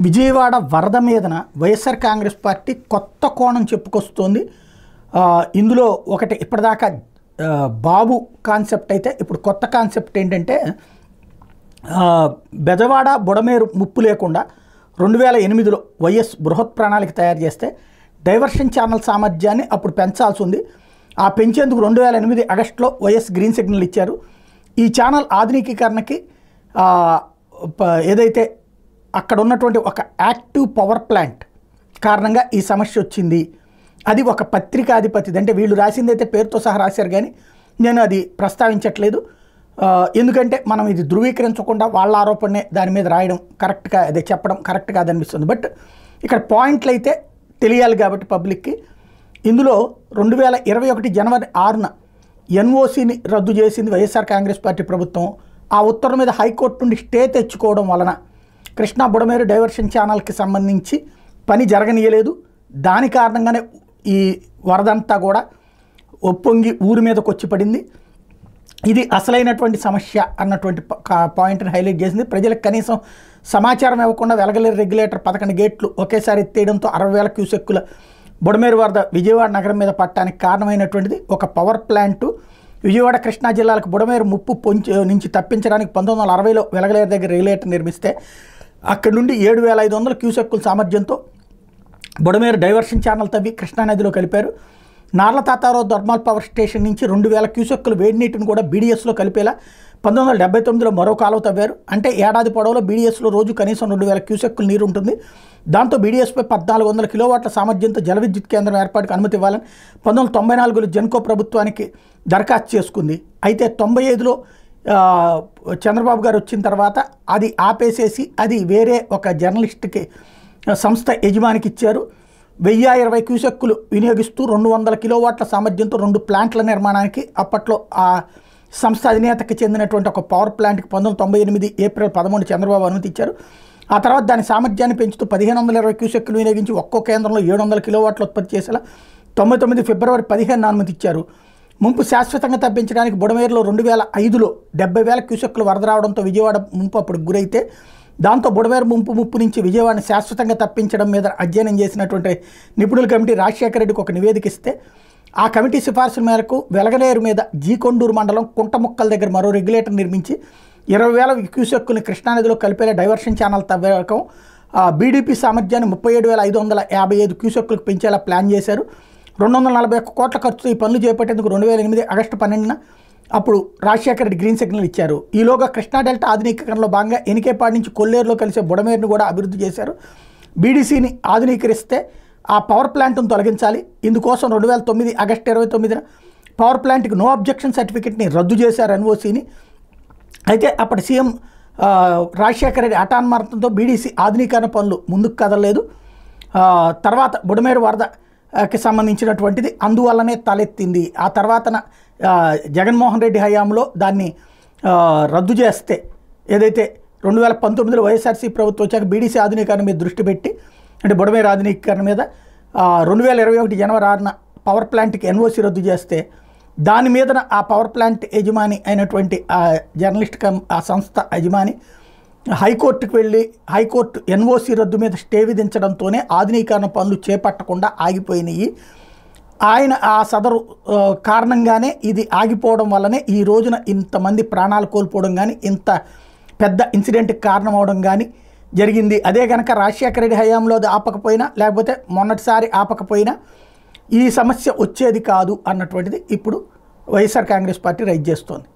విజయవాడ వరద మీదన వైఎస్ఆర్ కాంగ్రెస్ పార్టీ కొత్త కోణం చెప్పుకొస్తోంది. ఇందులో ఒకటి ఇప్పటిదాకా బాబు కాన్సెప్ట్ అయితే ఇప్పుడు కొత్త కాన్సెప్ట్ ఏంటంటే బెజవాడ బుడమేరు ముప్పు లేకుండా 2008లో వైఎస్ బృహత్ ప్రణాళిక తయారు చేస్తే డైవర్షన్ ఛానల్ సామర్థ్యాన్ని అప్పుడు పెంచాల్సి ఉంది. ఆ పెంచేందుకు 2008 ఆగస్టులో వైఎస్ గ్రీన్ సిగ్నల్ ఇచ్చారు. ఈ ఛానల్ ఆధునికీకరణకి ఏదైతే అక్కడ ఉన్నటువంటి ఒక యాక్టివ్ పవర్ ప్లాంట్ కారణంగా ఈ సమస్య వచ్చింది. అది ఒక పత్రికాధిపతిది, అంటే వీళ్ళు రాసిందైతే పేరుతో సహా రాశారు కానీ నేను అది ప్రస్తావించట్లేదు. ఎందుకంటే మనం ఇది ధృవీకరించకుండా వాళ్ళ ఆరోపణనే దాని మీద రాయడం కరెక్ట్గా అదే చెప్పడం కరెక్ట్ కాదనిపిస్తుంది. బట్ ఇక్కడ పాయింట్లు అయితే తెలియాలి కాబట్టి పబ్లిక్కి. ఇందులో 2021 జనవరి 6న ఎన్ఓసిని రద్దు చేసింది వైఎస్ఆర్ కాంగ్రెస్ పార్టీ ప్రభుత్వం. ఆ ఉత్తర్వు మీద హైకోర్టు నుండి స్టే తెచ్చుకోవడం వలన కృష్ణా బుడమేరు డైవర్షన్ ఛానల్కి సంబంధించి పని జరగనీయలేదు. దాని కారణంగానే ఈ వరదంతా కూడా ఒప్పొంగి ఊరి మీదకి వచ్చి పడింది. ఇది అసలైనటువంటి సమస్య అన్నటువంటి పాయింట్ని హైలైట్ చేసింది. ప్రజలకు కనీసం సమాచారం ఇవ్వకుండా వెలగలేరు రెగ్యులేటర్ 11 గేట్లు ఒకేసారి ఎత్తేయడంతో 60,000 క్యూసెక్కుల బుడమేరు వరద విజయవాడ నగరం మీద పట్టడానికి కారణమైనటువంటిది. ఒక పవర్ ప్లాంటు విజయవాడ కృష్ణా జిల్లాలకు బుడమేరు ముప్పు నుంచి తప్పించడానికి 1960లో వెలగలేరు దగ్గర రెగ్యులేటర్ నిర్మిస్తే అక్కడి నుండి 7,500 క్యూసెక్కుల సామర్థ్యంతో బుడమేరు డైవర్షన్ ఛానల్ తవ్వి కృష్ణానదిలో కలిపారు. నార్లతాతారావు థర్మల్ పవర్ స్టేషన్ నుంచి 2,000 క్యూసెక్కుల వేడి నీటిని కూడా బీడీఎస్లో కలిపేలా 1979లో మరో కాలువ తవ్వారు. అంటే ఏడాది పొడవులో బీడీఎస్లో రోజు కనీసం 2,000 క్యూసెక్కుల నీరు ఉంటుంది. దాంతో బీడీఎస్పై 1,400 కిలోవాట్ల సామర్థ్యంతో జల విద్యుత్ కేంద్రం ఏర్పాటుకు అనుమతి ఇవ్వాలని 1994లో జెన్కో ప్రభుత్వానికి దరఖాస్తు చేసుకుంది. అయితే 95లో చంద్రబాబు గారు వచ్చిన తర్వాత అది ఆపేసేసి అది వేరే ఒక జర్నలిస్ట్కి సంస్థ యజమానికి ఇచ్చారు. 1020 క్యూసెక్కులు వినియోగిస్తూ 200 కిలోవాట్ల సామర్థ్యంతో 2 ప్లాంట్ల నిర్మాణానికి అప్పట్లో ఆ సంస్థ అధినేతకి చెందినటువంటి ఒక పవర్ ప్లాంట్కి 1998 ఏప్రిల్ 13 చంద్రబాబు అనుమతి ఇచ్చారు. ఆ తర్వాత దాని సామర్థ్యాన్ని పెంచుతూ 1,520 క్యూసెక్కులు వినియోగించి ఒక్కో కేంద్రంలో 700 కిలోవాట్లు ఉత్పత్తి చేసేలా 99 ఫిబ్రవరి 15 అనుమతి ఇచ్చారు. ముంపు శాశ్వతంగా తప్పించడానికి బుడమేరులో 2005లో 70,000 క్యూసెక్కులు వరద రావడంతో విజయవాడ ముంపు అప్పుడు గురైతే దాంతో బుడమేరు ముప్పు నుంచి విజయవాడని శాశ్వతంగా తప్పించడం మీద అధ్యయనం చేసినటువంటి నిపుణుల కమిటీ రాజశేఖర రెడ్డికి ఒక నివేదిక ఇస్తే ఆ కమిటీ సిఫార్సుల మేరకు వెలగలేరు మీద జీకొండూరు మండలం కుంటముక్కల దగ్గర మరో రెగ్యులేటర్ నిర్మించి 20,000 క్యూసెక్కుల్ని కృష్ణానదిలో కలిపేలా డైవర్షన్ ఛానల్ తవ్వకం బీడీపీ సామర్థ్యాన్ని 37,555 క్యూసెక్కులకు పెంచేలా ప్లాన్ చేశారు. 241 కోట్ల ఖర్చుతో ఈ పనులు చేపట్టేందుకు 2008 ఆగస్టు 12న అప్పుడు రాజశేఖర రెడ్డి గ్రీన్ సిగ్నల్ ఇచ్చారు. ఈలోగా కృష్ణా డెల్టా ఆధునీకరణలో భాగంగా ఎనికేపాడు నుంచి కొల్లేరులో కలిసే బుడమేరును కూడా అభివృద్ధి చేశారు. బీడీసీని ఆధునీకరిస్తే ఆ పవర్ ప్లాంట్ను తొలగించాలి. ఇందుకోసం 2009 ఆగస్టు 29న పవర్ ప్లాంట్కి నో అబ్జెక్షన్ సర్టిఫికెట్ని రద్దు చేశారు ఎన్ఓసిని. అయితే అప్పటి సీఎం రాజశేఖర రెడ్డి హఠాన్మార్గంతో బీడీసీ ఆధునీకరణ పనులు ముందుకు కదలలేదు. తర్వాత బుడమేరు వరదకి సంబంధించినటువంటిది అందువల్లనే తలెత్తింది. ఆ తర్వాతన జగన్మోహన్ రెడ్డి హయాంలో దాన్ని రద్దు చేస్తే ఏదైతే 2019లో వైఎస్ఆర్సీ ప్రభుత్వం వచ్చాక బీడీసీ ఆధునీకరణ మీద దృష్టి పెట్టి అంటే బుడమేరు ఆధునీకరణ మీద 2021 జనవరి 6న పవర్ ప్లాంట్కి ఎన్ఓసి రద్దు చేస్తే దాని మీదన ఆ పవర్ ప్లాంట్ యజమాని అయినటువంటి ఆ జర్నలిస్ట్ ఆ సంస్థ యజమాని హైకోర్టుకు వెళ్ళి హైకోర్టు ఎన్ఓసి రద్దు మీద స్టే విధించడంతోనే ఆధునీకరణ పనులు చేపట్టకుండా ఆగిపోయినాయి. ఆయన ఆ సదరు కారణంగానే ఇది ఆగిపోవడం వల్లనే ఈ రోజున ఇంతమంది ప్రాణాలు కోల్పోవడం కానీ ఇంత పెద్ద ఇన్సిడెంట్కి కారణం అవడం కానీ జరిగింది. అదే కనుక రాజశేఖర రెడ్డి హయాంలో అది ఆపకపోయినా లేకపోతే మొన్నటిసారి ఆపకపోయినా ఈ సమస్య వచ్చేది కాదు అన్నటువంటిది ఇప్పుడు వైఎస్ఆర్ కాంగ్రెస్ పార్టీ రైజ్ చేస్తోంది.